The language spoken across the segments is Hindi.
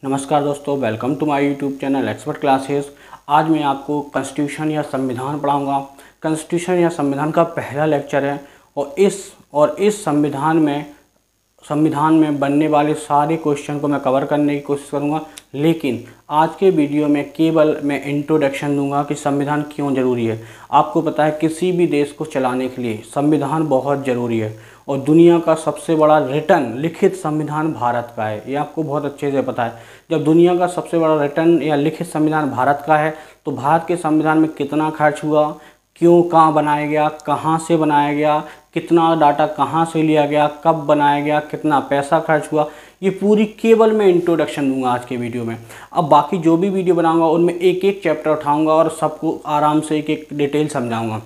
नमस्कार दोस्तों, welcome to my YouTube channel expert classes. आज मैं आपको कॉन्स्टिट्यूशन या संविधान पढ़ाऊंगा। कॉन्स्टिट्यूशन या संविधान का पहला लेक्चर है और इस संविधान में बनने वाले सारे क्वेश्चन को मैं कवर करने की कोशिश करूंगा। लेकिन आज के वीडियो में केवल मैं इंट्रोडक्शन दूंगा कि संविधान क्यों ज़रूरी है। आपको पता है किसी भी देश को चलाने के लिए संविधान बहुत ज़रूरी है और दुनिया का सबसे बड़ा रिटन लिखित संविधान भारत का है। ये आपको बहुत अच्छे से पता है। जब दुनिया का सबसे बड़ा रिटन या लिखित संविधान भारत का है तो भारत के संविधान में कितना खर्च हुआ, क्यों, कहाँ बनाया गया, कहाँ से बनाया गया, कितना डाटा कहाँ से लिया गया, कब बनाया गया, कितना पैसा खर्च हुआ, ये पूरी केवल मैं इंट्रोडक्शन दूंगा आज के वीडियो में। अब बाकी जो भी वीडियो बनाऊंगा उनमें एक एक चैप्टर उठाऊंगा और सबको आराम से एक एक डिटेल समझाऊंगा।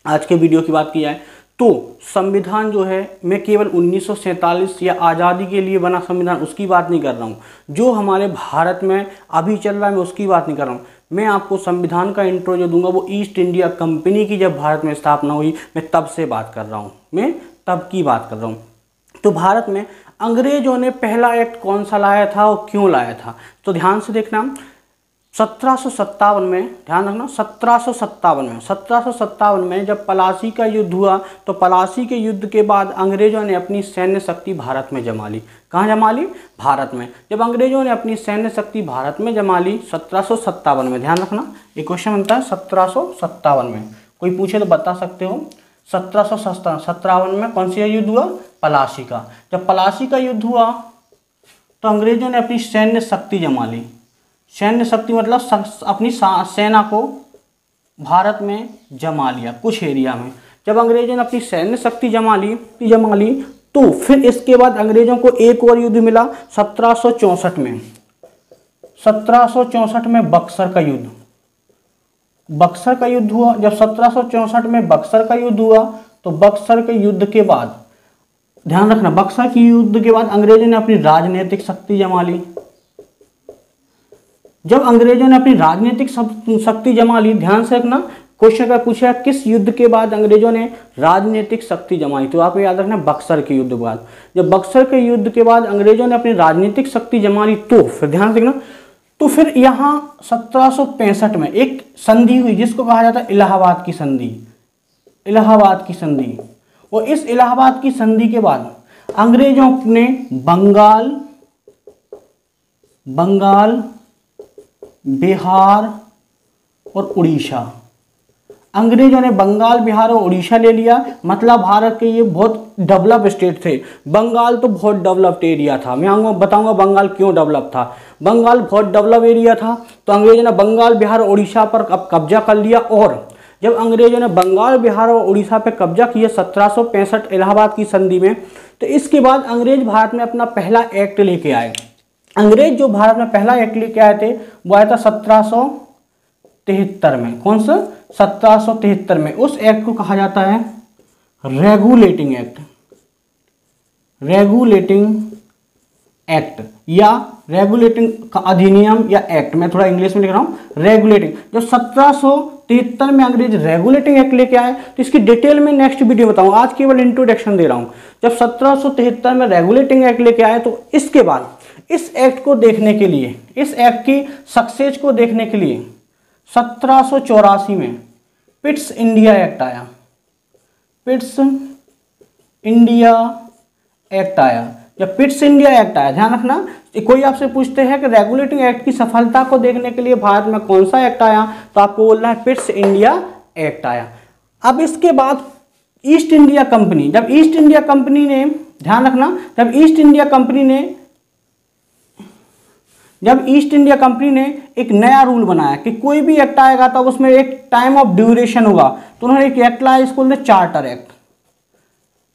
आज के वीडियो की बात की जाए तो संविधान जो है मैं केवल 1947 या आज़ादी के लिए बना संविधान उसकी बात नहीं कर रहा हूँ। जो हमारे भारत में अभी चल रहा है मैं उसकी बात नहीं कर रहा हूँ। मैं आपको संविधान का इंट्रो जो दूंगा वो ईस्ट इंडिया कंपनी की जब भारत में स्थापना हुई मैं तब से बात कर रहा हूँ, मैं तब की बात कर रहा हूँ। तो भारत में अंग्रेजों ने पहला एक्ट कौन सा लाया था और क्यों लाया था, तो ध्यान से देखना। 1757 में, ध्यान रखना, 1757 में जब पलासी का युद्ध हुआ तो पलासी के युद्ध के बाद अंग्रेजों ने अपनी सैन्य शक्ति भारत में जमा ली। कहाँ जमा ली? भारत में। जब अंग्रेजों ने अपनी सैन्य शक्ति भारत में जमा ली 1757 में, ध्यान रखना ये क्वेश्चन बनता है 1757 में, कोई पूछे तो बता सकते हो। 1757 में कौन सा युद्ध हुआ? पलासी का। जब पलासी का युद्ध हुआ तो अंग्रेजों ने अपनी सैन्य शक्ति जमा ली। सैन्य शक्ति मतलब अपनी सेना को भारत में जमा लिया कुछ एरिया में। जब अंग्रेजों ने अपनी सैन्य शक्ति जमा ली तो फिर इसके बाद अंग्रेजों को एक और युद्ध मिला 1764 में। 1764 में बक्सर का युद्ध हुआ। जब 1764 में बक्सर का युद्ध हुआ तो बक्सर के युद्ध के बाद, ध्यान रखना, बक्सर के युद्ध के बाद अंग्रेजों ने अपनी राजनीतिक शक्ति जमा ली। जब अंग्रेजों ने अपनी राजनीतिक शक्ति जमा ली, ध्यान से रखना, क्वेश्चन का पूछा किस युद्ध के बाद अंग्रेजों ने राजनीतिक शक्ति जमाई, तो आपको याद रखना बक्सर के युद्ध के बाद। जब बक्सर के युद्ध के बाद अंग्रेजों ने अपनी राजनीतिक शक्ति जमा ली तो फिर ध्यान से देखना, तो फिर यहाँ 1765 में एक संधि हुई जिसको कहा जाता है इलाहाबाद की संधि। और इस इलाहाबाद की संधि के बाद अंग्रेजों ने बंगाल, बिहार और उड़ीसा, अंग्रेजों ने बंगाल, बिहार और उड़ीसा ले लिया। मतलब भारत के ये बहुत डेवलप स्टेट थे। बंगाल तो बहुत डेवलप्ड एरिया था, मैं बताऊंगा बंगाल क्यों डेवलप था। बंगाल बहुत डेवलप एरिया था तो अंग्रेजों ने बंगाल, बिहार और उड़ीसा पर अब कब्जा कर लिया। और जब अंग्रेजों ने बंगाल, बिहार और उड़ीसा पर कब्जा किया 1765 इलाहाबाद की संधि में, तो इसके बाद अंग्रेज भारत में अपना पहला एक्ट लेके आए। अंग्रेज जो भारत में पहला एक्ट लेके आए थे वो आया था 1773 में। कौन सा? 1773 में। उस एक्ट को कहा जाता है रेगुलेटिंग एक्ट या रेगुलेटिंग अधिनियम या एक्ट। मैं थोड़ा इंग्लिश में लिख रहा हूं, रेगुलेटिंग। जब 1773 में अंग्रेज रेगुलेटिंग एक्ट लेके आए तो इसकी डिटेल में नेक्स्ट वीडियो बताऊंगा, आज केवल इंट्रोडक्शन दे रहा हूं। जब 1773 में रेगुलेटिंग एक्ट लेके आए तो इसके बाद इस एक्ट को देखने के लिए, इस एक्ट की सक्सेस को देखने के लिए 1784 में पिट्स इंडिया एक्ट आया। जब पिट्स इंडिया एक्ट आया, ध्यान रखना, कोई आपसे पूछते हैं कि रेगुलेटिंग एक्ट की सफलता को देखने के लिए भारत में कौन सा एक्ट आया, तो आपको बोलना है पिट्स इंडिया एक्ट आया। अब इसके बाद ईस्ट इंडिया कंपनी, जब ईस्ट इंडिया कंपनी ने, ध्यान रखना, जब ईस्ट इंडिया कंपनी ने एक नया रूल बनाया कि कोई भी एक्ट आएगा तो उसमें एक टाइम ऑफ ड्यूरेशन होगा, तो उन्होंने एक एक्ट लाया, इसको बोलते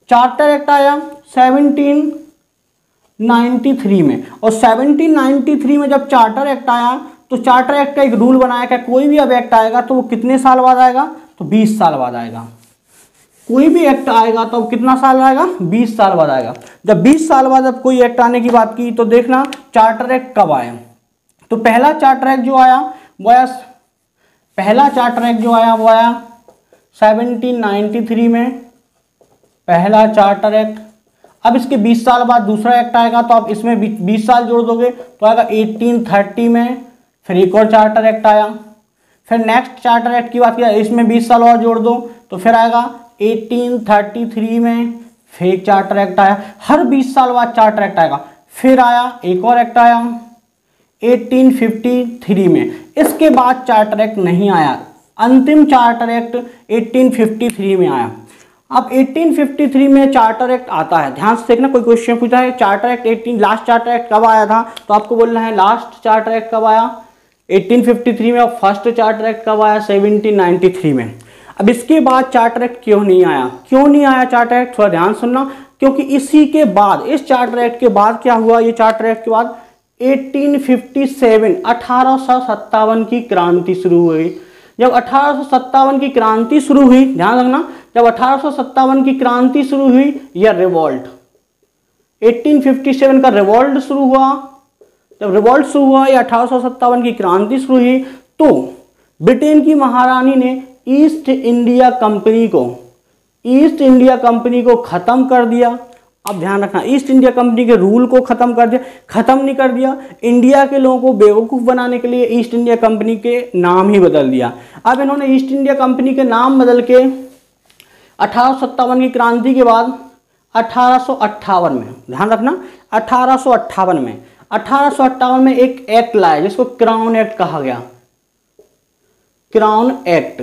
चार्टर एक्ट आया 1793 में। और 1793 में जब चार्टर एक्ट आया तो चार्टर एक्ट का एक रूल बनाया कि कोई भी अब एक्ट आएगा तो वो कितने साल बाद आएगा, तो 20 साल बाद आएगा। कोई भी एक्ट आएगा तो कितना साल आएगा, 20 साल बाद आएगा। जब 20 साल बाद अब कोई एक्ट आने की बात की तो देखना चार्टर एक्ट कब आया। तो पहला चार्टर एक्ट जो आया वो आया 1793 में, पहला चार्टर एक्ट। अब इसके 20 साल बाद दूसरा एक्ट आएगा, तो आप इसमें 20 साल जोड़ दोगे तो आएगा 1830 में। फिर एक और चार्टर एक्ट आया। फिर नेक्स्ट चार्टर एक्ट की बात किया, इसमें 20 साल और जोड़ दो तो फिर आएगा 1833 में। फिर एक चार्टर एक्ट आया, हर 20 साल बाद चार्टर एक्ट आएगा। फिर आया एक और एक्ट आया 1853 में। इसके बाद चार्टर एक्ट नहीं आया, अंतिम चार्टर एक्ट 1853 में आया। अब 1853 में चार्टर एक्ट आता है, ध्यान से देखना, कोई क्वेश्चन पूछा है charter act last charter act कब आया था, तो आपको बोलना है लास्ट चार्टर एक्ट कब आया 1853 में, और फर्स्ट चार्टर एक्ट कब आया 1793 में। अब इसके बाद चार्टर एक्ट क्यों नहीं आया, क्यों नहीं आया चार्टर एक्ट, थोड़ा ध्यान सुनना, क्योंकि इसी के बाद, इस चार्टर एक्ट के बाद क्या हुआ, ये चार्टर एक्ट के बाद 1857 की क्रांति शुरू हुई। जब 1857 की क्रांति शुरू हुई, ध्यान रखना, जब 1857 की क्रांति शुरू हुई या रिवॉल्ट, 1857 का रिवॉल्ट शुरू हुआ, जब रिवॉल्ट शुरू हुआ या 1857 की क्रांति शुरू हुई, तो ब्रिटेन की महारानी ने ईस्ट इंडिया कंपनी को खत्म कर दिया। अब ध्यान रखना, ईस्ट इंडिया कंपनी के रूल को खत्म कर दिया, खत्म नहीं कर दिया, इंडिया के लोगों को बेवकूफ़ बनाने के लिए ईस्ट इंडिया कंपनी के नाम ही बदल दिया। अब इन्होंने ईस्ट इंडिया कंपनी के नाम बदल के 1857 की क्रांति के बाद 1858 में, ध्यान रखना 1858 में एक एक्ट लाया जिसको क्राउन एक्ट कहा गया, क्राउन एक्ट,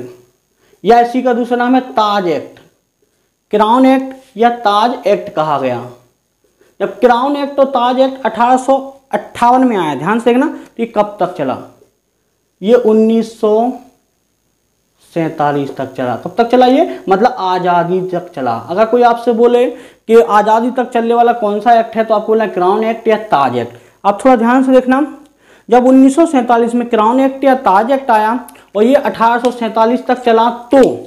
या इसी का दूसरा नाम है ताज एक्ट। क्राउन एक्ट या ताज एक्ट कहा गया। जब क्राउन एक्ट और ताज एक्ट 1858 में आया, ध्यान से देखना, तो ये कब तक चला, ये 1947 तक चला। कब तक चला ये, मतलब आज़ादी तक चला। अगर कोई आपसे बोले कि आज़ादी तक चलने वाला कौन सा एक्ट है, तो आपको बोलना क्राउन एक्ट या ताज एक्ट। आप थोड़ा ध्यान से देखना, जब 1947 में क्राउन एक्ट या ताज एक्ट आया और ये 1847 तक चला, तो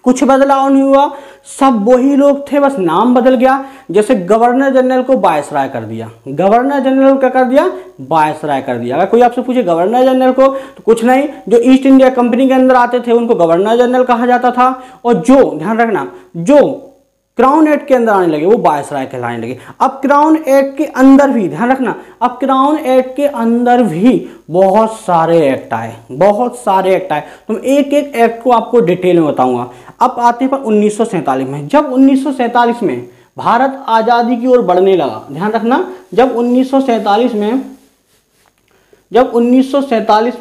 कुछ बदलाव नहीं हुआ, सब वही लोग थे, बस नाम बदल गया। जैसे गवर्नर जनरल को वायसराय कर दिया, गवर्नर जनरल क्या कर दिया, वायसराय कर दिया। अगर कोई आपसे पूछे गवर्नर जनरल को, तो कुछ नहीं, जो ईस्ट इंडिया कंपनी के अंदर आते थे उनको गवर्नर जनरल कहा जाता था, और जो, ध्यान रखना, जो क्राउन एक्ट के अंदर आने लगे वो वायसराय कहलाने लगे। अब क्राउन एक्ट के अंदर भी, ध्यान रखना, अब क्राउन एक्ट के अंदर भी बहुत सारे एक्ट आए, बहुत सारे एक्ट आए। तो एक एक एक्ट को आपको डिटेल में बताऊंगा। अब आते हैं पर 1947 में। जब 1947 में भारत आज़ादी की ओर बढ़ने लगा, ध्यान रखना, जब 1947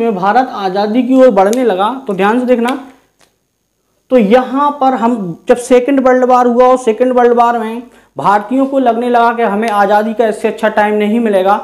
में भारत आज़ादी की ओर बढ़ने लगा, तो ध्यान से देखना, तो यहाँ पर हम जब सेकेंड वर्ल्ड वार हुआ और सेकेंड वर्ल्ड वार में भारतीयों को लगने लगा कि हमें आज़ादी का इससे अच्छा टाइम नहीं मिलेगा,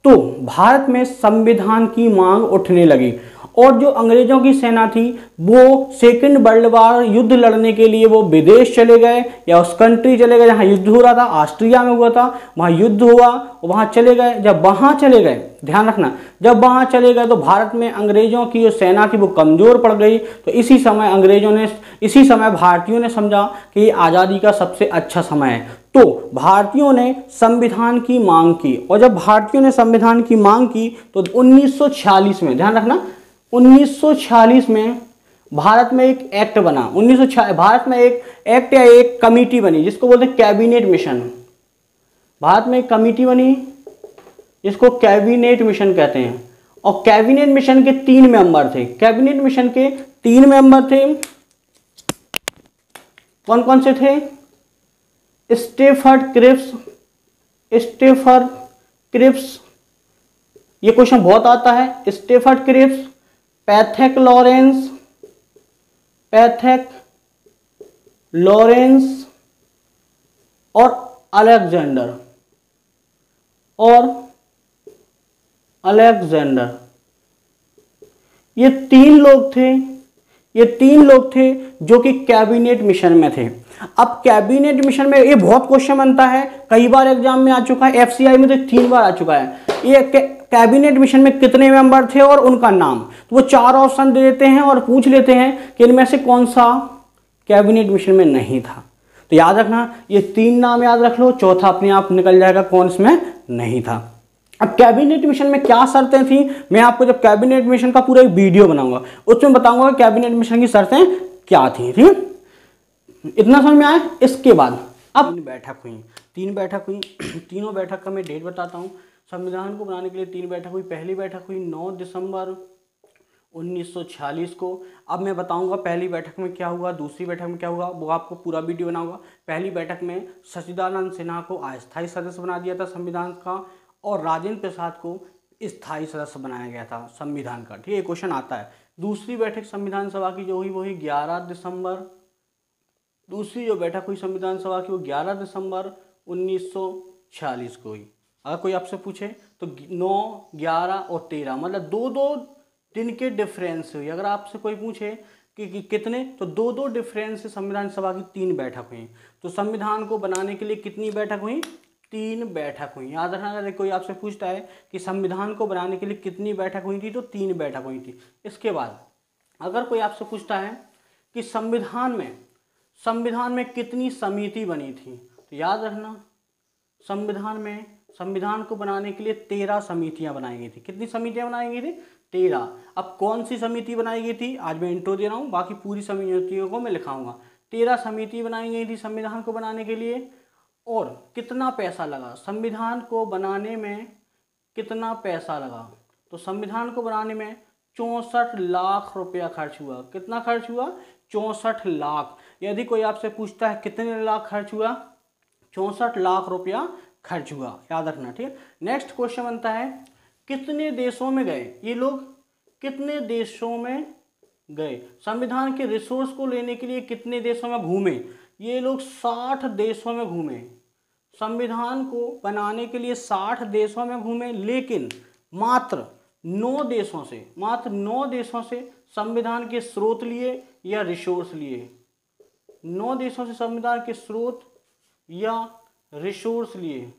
तो भारत में संविधान की मांग उठने लगी। और जो अंग्रेजों की सेना थी वो सेकेंड वर्ल्ड वार युद्ध लड़ने के लिए वो विदेश चले गए या उस कंट्री चले गए जहाँ युद्ध हो रहा था। ऑस्ट्रिया में हुआ था, वहाँ युद्ध हुआ, वहाँ चले गए। जब वहाँ चले गए, ध्यान रखना, जब वहाँ चले गए तो भारत में अंग्रेजों की जो सेना थी वो कमज़ोर पड़ गई। तो इसी समय भारतीयों ने समझा कि ये आज़ादी का सबसे अच्छा समय है, तो भारतीयों ने संविधान की मांग की। और जब भारतीयों ने संविधान की मांग की तो 1946 में, ध्यान रखना, 1946 में भारत में एक एक्ट बना। भारत में एक एक्ट या एक कमेटी बनी जिसको बोलते हैं कैबिनेट मिशन। भारत में एक कमेटी बनी जिसको कैबिनेट मिशन कहते हैं। और कैबिनेट मिशन के 3 मेंबर थे। कैबिनेट मिशन के 3 मेंबर थे। कौन कौन से थे? स्टेफर्ड क्रिप्स, ये क्वेश्चन बहुत आता है। स्टेफर्ड क्रिप्स, पैथेक लॉरेंस और अलेक्जेंडर। ये 3 लोग थे जो कि कैबिनेट मिशन में थे। अब कैबिनेट मिशन में ये बहुत क्वेश्चन बनता है, कई बार एग्जाम में आ चुका है, एफसीआई में तो 3 बार आ चुका है। ये कैबिनेट मिशन में कितने मेंबर थे और उनका नाम, तो वो 4 ऑप्शन दे देते हैं और पूछ लेते हैं कि इनमें से कौन सा कैबिनेट मिशन में नहीं था। तो याद रखना, ये 3 नाम याद रख लो, चौथा अपने आप निकल जाएगा कौन इसमें नहीं था। अब कैबिनेट मिशन में क्या शर्तें थी, मैं आपको जब कैबिनेट मिशन का पूरा एक वीडियो बनाऊंगा उसमें बताऊंगा कैबिनेट मिशन की शर्तें क्या थी। ठीक, इतना समझ में आया। इसके बाद अब बैठक हुई 3 बैठक हुई। तीनों बैठक का मैं डेट बताता हूँ। संविधान को बनाने के लिए 3 बैठक हुई। पहली बैठक हुई 9 दिसंबर 1946 को। अब मैं बताऊंगा पहली बैठक में क्या हुआ, दूसरी बैठक में क्या हुआ, वो आपको पूरा वीडियो बनाऊंगा। पहली बैठक में सच्चिदानंद सिन्हा को अस्थायी सदस्य बना दिया था संविधान का, और राजेंद्र प्रसाद को स्थायी सदस्य बनाया गया था संविधान का। ठीक है, क्वेश्चन आता है। दूसरी बैठक संविधान सभा की जो हुई वो हुई 11 दिसंबर। दूसरी जो बैठक हुई संविधान सभा की वो 11 दिसंबर 1946 को हुई। अगर कोई आपसे पूछे तो 9, 11 और 13 मतलब 2-2 दिन के डिफरेंस हुई। अगर आपसे कोई पूछे कि कितने, तो 2-2 डिफरेंस से संविधान सभा की 3 बैठक हुई। तो संविधान को बनाने के लिए कितनी बैठक हुई? 3 बैठक हुई। याद रखना, अगर कोई आपसे पूछता है कि संविधान को बनाने के लिए कितनी बैठक हुई थी, तो 3 बैठक हुई थी। इसके बाद अगर कोई आपसे पूछता है कि संविधान में कितनी समिति बनी थी, तो याद रखना संविधान को बनाने के लिए 13 समितियां बनाई गई थी। कितनी समितियां बनाई गई थी? 13। अब कौन सी समिति बनाई गई थी, आज मैं इंट्रो दे रहा हूँ, बाकी पूरी समितियों को मैं लिखाऊंगा। 13 समिति बनाई गई थी संविधान को बनाने के लिए। और कितना पैसा लगा संविधान को बनाने में, कितना पैसा लगा? तो संविधान को बनाने में 64 लाख रुपया खर्च हुआ। कितना खर्च हुआ? 64 लाख। यदि कोई आपसे पूछता है कितने लाख खर्च हुआ, 64 लाख रुपया खर्च हुआ। याद रखना, ठीक है। नेक्स्ट क्वेश्चन बनता है, कितने देशों में गए ये लोग? कितने देशों में गए? संविधान के रिसोर्स को लेने के लिए कितने देशों में घूमे? ये लोग 60 देशों में घूमे। संविधान को बनाने के लिए 60 देशों में घूमे, लेकिन मात्र 9 देशों से संविधान के स्रोत लिए या रिसोर्स लिए। 9 देशों से संविधान के स्रोत या रिसोर्स लिए।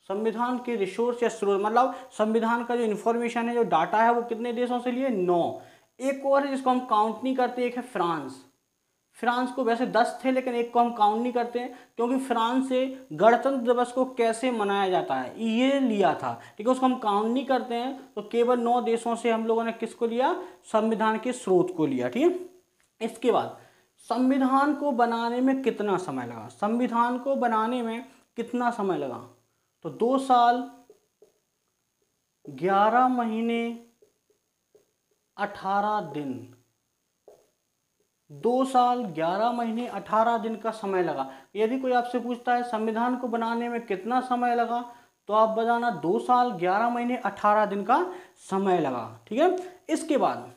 संविधान के रिसोर्स या स्रोत मतलब संविधान का जो इन्फॉर्मेशन है, जो डाटा है, वो कितने देशों से लिए? 9। एक और है जिसको हम काउंट नहीं करते, एक है फ्रांस को वैसे 10 थे, लेकिन एक को हम काउंट नहीं करते हैं, क्योंकि फ्रांस से गणतंत्र दिवस को कैसे मनाया जाता है ये लिया था, ठीक है, उसको हम काउंट नहीं करते हैं। तो केवल 9 देशों से हम लोगों ने किसको लिया? संविधान के स्रोत को लिया, ठीक है। इसके बाद संविधान को बनाने में कितना समय लगा? संविधान को बनाने में कितना समय लगा? तो 2 साल 11 महीने 18 दिन। 2 साल 11 महीने 18 दिन का समय लगा। यदि कोई आपसे पूछता है संविधान को बनाने में कितना समय लगा, तो आप बताना 2 साल 11 महीने 18 दिन का समय लगा, ठीक है। इसके बाद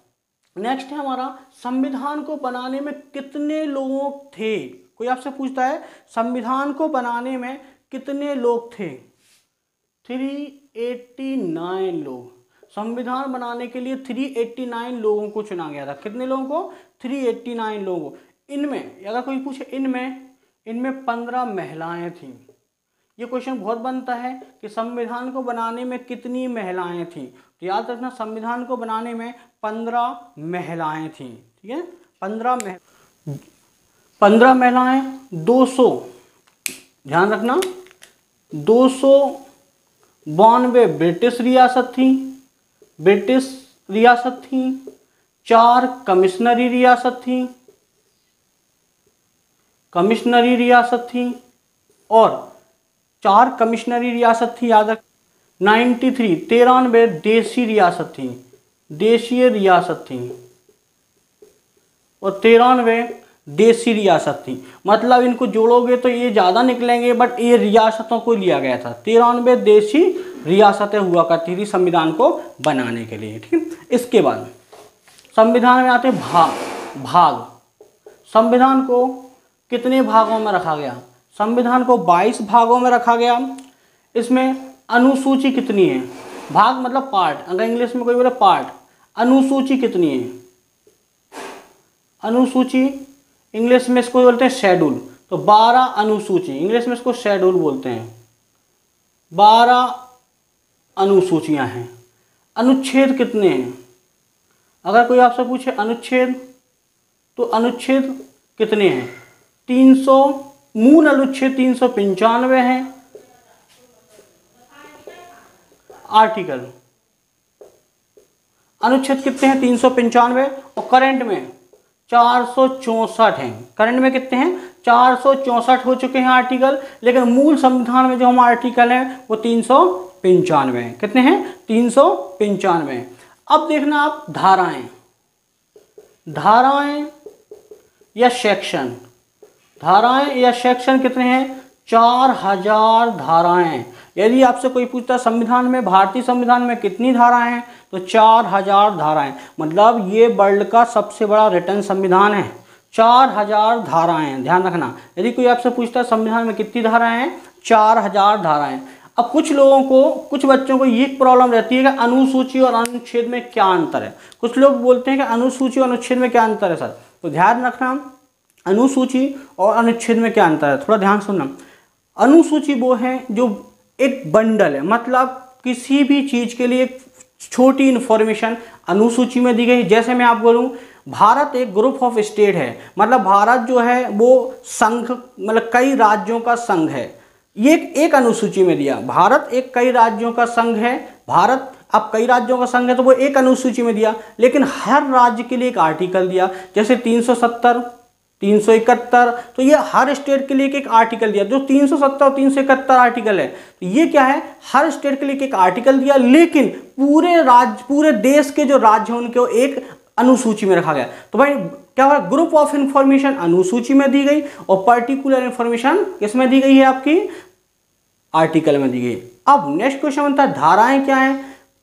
नेक्स्ट है हमारा, संविधान को बनाने में कितने लोग थे? कोई आपसे पूछता है संविधान को बनाने में कितने लोग थे? 389 लोग। संविधान बनाने के लिए 389 लोगों को चुना गया था। कितने लोगों को? 389 लोगों को। इनमें अगर कोई पूछे इनमें 15 महिलाएं थीं। ये क्वेश्चन बहुत बनता है कि संविधान को बनाने में कितनी महिलाएं थीं, तो याद रखना संविधान को बनाने में 15 महिलाएं थीं, ठीक है। 15 महिलाएं, 200, ध्यान रखना 292 ब्रिटिश रियासत थी, 4 कमिश्नरी रियासत थी और 4 कमिश्नरी रियासत थी, याद रख। 93 देशीय रियासत थी और 93 देशी रियासत थी। मतलब इनको जोड़ोगे तो ये ज़्यादा निकलेंगे, बट ये रियासतों को लिया गया था। 93 देशी रियासतें हुआ करती थी संविधान को बनाने के लिए, ठीक है। इसके बाद संविधान में आते भाग। संविधान को कितने भागों में रखा गया? संविधान को 22 भागों में रखा गया। इसमें अनुसूची कितनी है? भाग मतलब पार्ट, अगर इंग्लिश में कोई बोले पार्ट। अनुसूची कितनी है? अनुसूची इंग्लिश में इसको बोलते हैं शेड्यूल। तो 12 अनुसूची, इंग्लिश में इसको शेड्यूल बोलते हैं। 12 अनुसूचियां हैं। अनुच्छेद कितने हैं? अगर कोई आपसे पूछे अनुच्छेद, तो अनुच्छेद कितने हैं? 300। मूल अनुच्छेद 395 हैं। आर्टिकल अनुच्छेद कितने हैं? 395। और करंट में 464 हैं। करंट में कितने हैं? 464 हो चुके हैं आर्टिकल, लेकिन मूल संविधान में जो हम आर्टिकल हैं वो 395 हैं। कितने हैं? 395। अब देखना आप धाराएं या सेक्शन, धाराएं या सेक्शन कितने हैं? 4000 धाराएं। यदि आपसे कोई पूछता संविधान में, भारतीय संविधान में कितनी धाराएं हैं, तो 4000 धाराएं। मतलब ये वर्ल्ड का सबसे बड़ा रिटन संविधान है। 4000 धाराएं, ध्यान रखना। यदि कोई आपसे पूछता है संविधान में कितनी धाराएं हैं, 4000 धाराएं। अब कुछ लोगों को, कुछ बच्चों को ये प्रॉब्लम रहती है कि अनुसूची और अनुच्छेद में क्या अंतर है। कुछ लोग बोलते हैं कि अनुसूची और अनुच्छेद में क्या अंतर है सर, तो ध्यान रखना अनुसूची और अनुच्छेद में क्या अंतर है, थोड़ा ध्यान सुनना। अनुसूची वो है जो एक बंडल है, मतलब किसी भी चीज के लिए छोटी इंफॉर्मेशन अनुसूची में दी गई। जैसे मैं आपको बोलूं भारत एक ग्रुप ऑफ स्टेट है, मतलब भारत जो है वो संघ, मतलब कई राज्यों का संघ है। ये एक अनुसूची में दिया, भारत एक कई राज्यों का संघ है। भारत अब कई राज्यों का संघ है तो वो एक अनुसूची में दिया, लेकिन हर राज्य के लिए एक आर्टिकल दिया। जैसे 370, 371, तो ये हर स्टेट के लिए एक आर्टिकल दिया। जो 370 और 371 आर्टिकल है, तो ये क्या है, हर स्टेट के लिए एक आर्टिकल दिया, लेकिन पूरे देश के जो राज्य हैं उनको एक अनुसूची में रखा गया। तो भाई क्या हुआ, ग्रुप ऑफ इंफॉर्मेशन अनुसूची में दी गई और पर्टिकुलर इंफॉर्मेशन किसमें दी गई है, आपकी आर्टिकल में दी गई। अब नेक्स्ट क्वेश्चन बनता है धाराएं क्या है।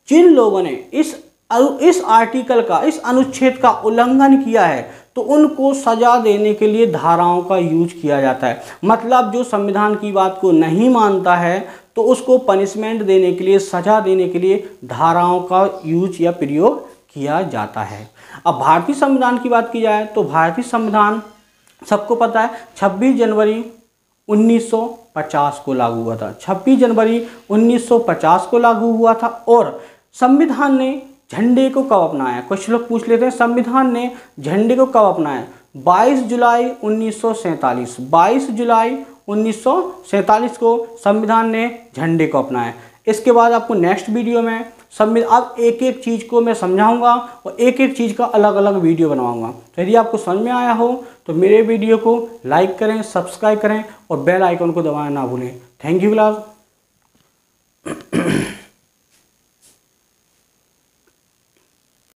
जिन लोगों ने इस आर्टिकल का, इस अनुच्छेद का उल्लंघन किया है तो उनको सजा देने के लिए धाराओं का यूज किया जाता है। मतलब जो संविधान की बात को नहीं मानता है तो उसको पनिशमेंट देने के लिए, सजा देने के लिए धाराओं का यूज या प्रयोग किया जाता है। अब भारतीय संविधान की बात की जाए तो भारतीय संविधान सबको पता है 26 जनवरी 1950 को लागू हुआ था। 26 जनवरी 1950 को लागू हुआ था। और संविधान ने झंडे को कब अपनाया, कुछ लोग पूछ लेते हैं संविधान ने झंडे को कब अपनाया, 22 जुलाई 1947। 22 जुलाई 1947 को संविधान ने झंडे को अपनाया। इसके बाद आपको नेक्स्ट वीडियो में अब एक एक चीज़ को मैं समझाऊंगा और एक एक चीज़ का अलग अलग वीडियो बनाऊंगा। तो यदि आपको समझ में आया हो तो मेरे वीडियो को लाइक करें, सब्सक्राइब करें और बेल आइकन को दबाना ना भूलें। Thank you class.